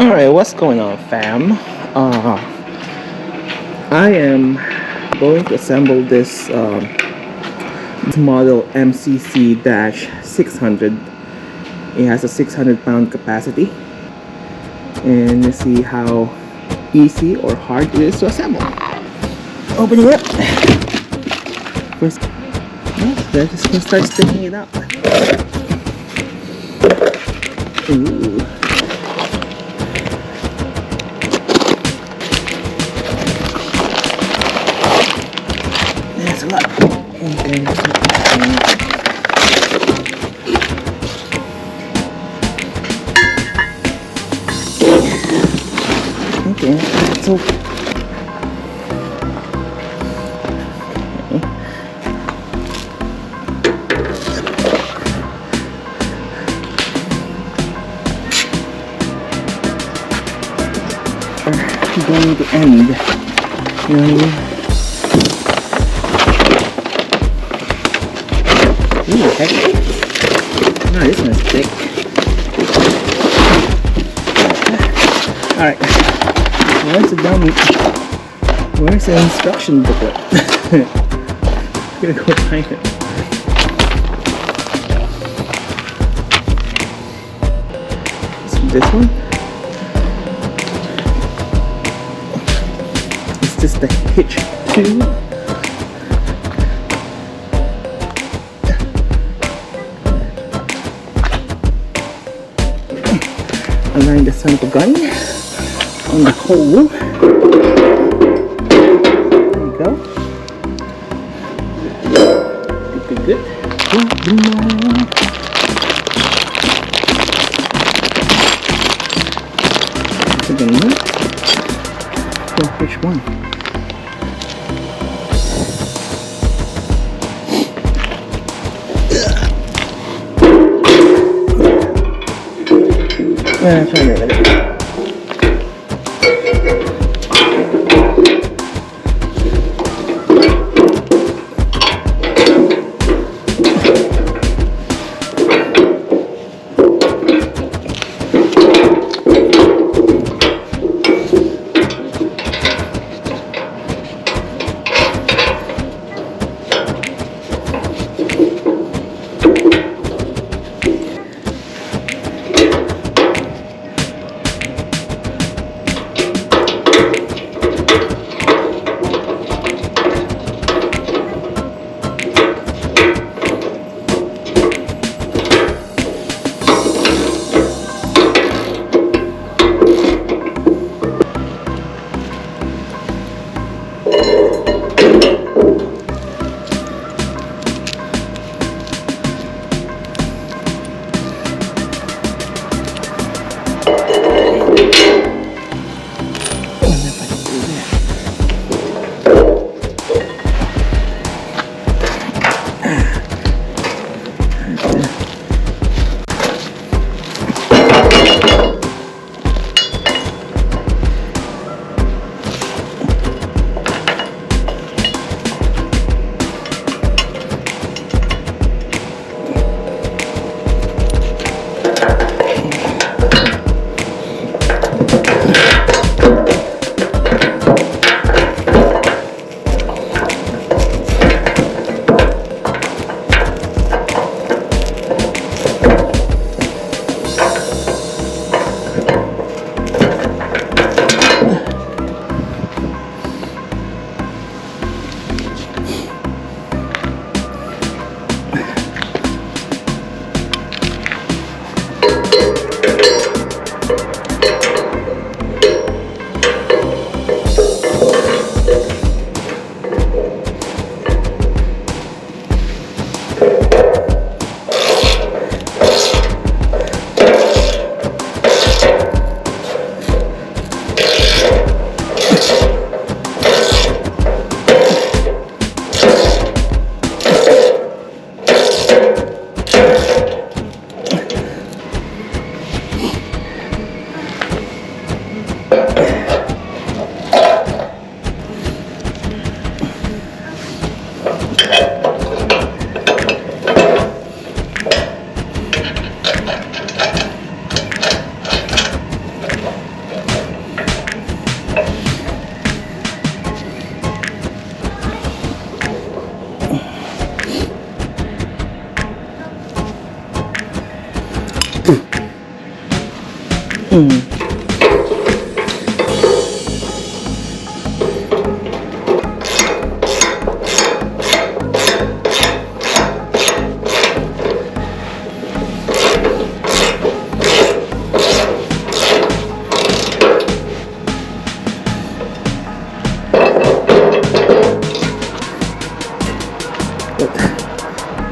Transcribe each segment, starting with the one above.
Alright, what's going on, fam? I am going to assemble this model MCC-600. It has a 600-pound capacity, and let's see how easy or hard it is to assemble. Opening it up. First, let's just gonna start sticking it up. Ooh. There's a lot. Okay, so going to end. You know what I mean? Ooh, heck. No, this one's thick. Alright. Where's the dummy? Where's the instruction booklet? I'm gonna go find it. So this one? Is this the hitch tube? Align the son of a gun on the hole. There you go. Good. Second one. So which one? Try that.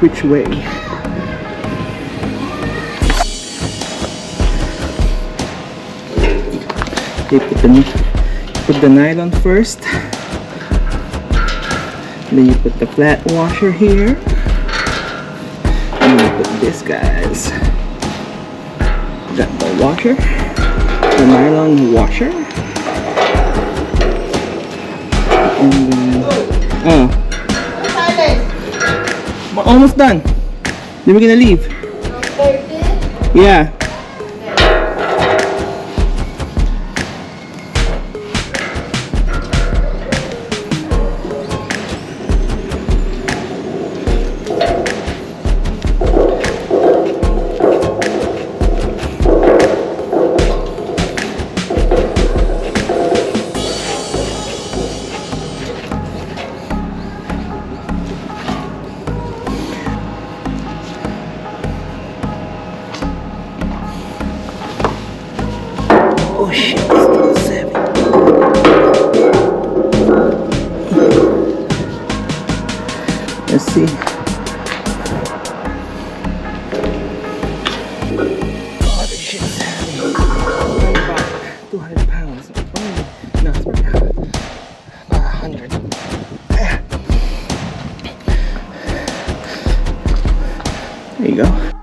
which way. Okay, put the nylon first. Then you put the flat washer here. And you put this, guys. Got the washer, the nylon washer. And then, we're almost done. Then we're gonna leave. Yeah. Oh shit, it's still 7. Let's see. Oh, this shit's heavy. About 200 pounds. Oh, no, it's about 100. There you go.